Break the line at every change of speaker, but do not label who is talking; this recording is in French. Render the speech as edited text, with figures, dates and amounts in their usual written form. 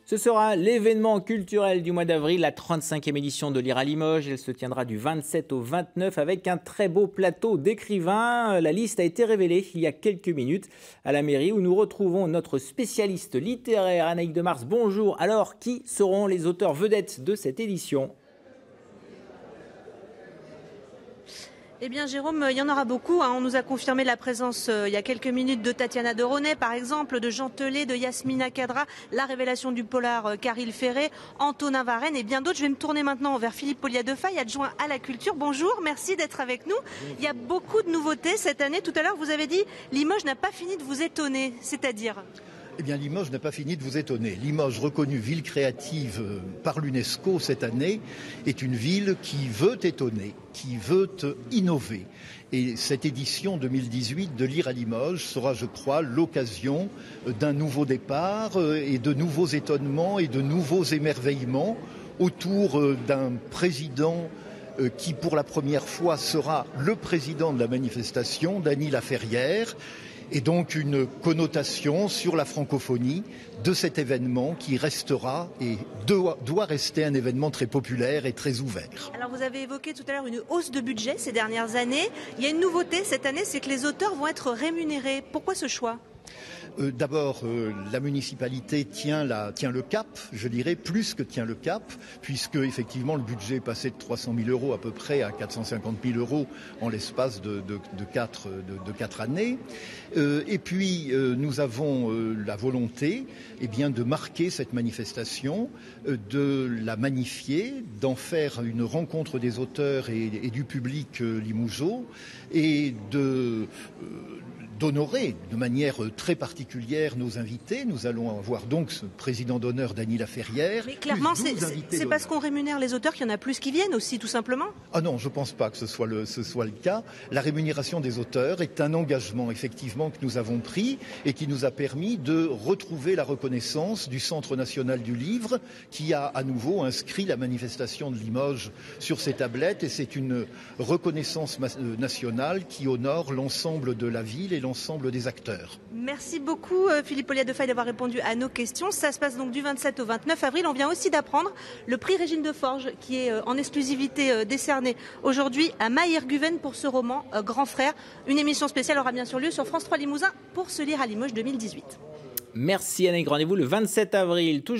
Ce sera l'événement culturel du mois d'avril, la 35e édition de Lire à Limoges. Elle se tiendra du 27 au 29 avec un très beau plateau d'écrivains. La liste a été révélée il y a quelques minutes à la mairie où nous retrouvons notre spécialiste littéraire Anaïk Demars. Bonjour. Alors, qui seront les auteurs vedettes de cette édition ?
Eh bien Jérôme, il y en aura beaucoup. On nous a confirmé la présence il y a quelques minutes de Tatiana Deronay, par exemple, de Jean Telet, de Yasmina Khadra, la révélation du polar Caril Ferret, Antonin Varenne et bien d'autres. Je vais me tourner maintenant vers Philippe Polliat-Defaille, adjoint à la culture. Bonjour, merci d'être avec nous. Il y a beaucoup de nouveautés cette année. Tout à l'heure, vous avez dit Limoges n'a pas fini de vous étonner, c'est-à-dire ?
Eh bien, Limoges n'a pas fini de vous étonner. Limoges, reconnue ville créative par l'UNESCO cette année, est une ville qui veut étonner, qui veut innover. Et cette édition 2018 de Lire à Limoges sera, je crois, l'occasion d'un nouveau départ et de nouveaux étonnements et de nouveaux émerveillements autour d'un président qui, pour la première fois, sera le président de la manifestation, Dany Laferrière. Et donc une connotation sur la francophonie de cet événement qui restera et doit rester un événement très populaire et très ouvert.
Alors vous avez évoqué tout à l'heure une hausse de budget ces dernières années. Il y a une nouveauté cette année, c'est que les auteurs vont être rémunérés. Pourquoi ce choix ?
D'abord, la municipalité tient le cap, je dirais, plus que tient le cap, puisque effectivement le budget est passé de 300 000 euros à peu près à 450 000 euros en l'espace de 4 années. Et puis, nous avons la volonté de marquer cette manifestation, de la magnifier, d'en faire une rencontre des auteurs et du public limougeaud, et d'honorer de manière très particulière nos invités. Nous allons avoir donc ce président d'honneur Dany Laferrière.
Mais clairement, c'est parce qu'on rémunère les auteurs qu'il y en a plus qui viennent aussi, tout simplement.
Ah non, je ne pense pas que ce soit le cas. La rémunération des auteurs est un engagement effectivement que nous avons pris et qui nous a permis de retrouver la reconnaissance du Centre national du livre qui a à nouveau inscrit la manifestation de Limoges sur ses tablettes, et c'est une reconnaissance nationale qui honore l'ensemble de la ville et l'ensemble des acteurs.
Merci beaucoup Philippe Polliat-Defaille d'avoir répondu à nos questions. Ça se passe donc du 27 au 29 avril. On vient aussi d'apprendre le prix Régine Deforges qui est en exclusivité décerné aujourd'hui à Maïr-Guven pour ce roman Grand Frère. Une émission spéciale aura bien sûr lieu sur France 3 Limousin pour ce Lire à Limoges 2018.
Merci Anaïk, rendez-vous le 27 avril, toujours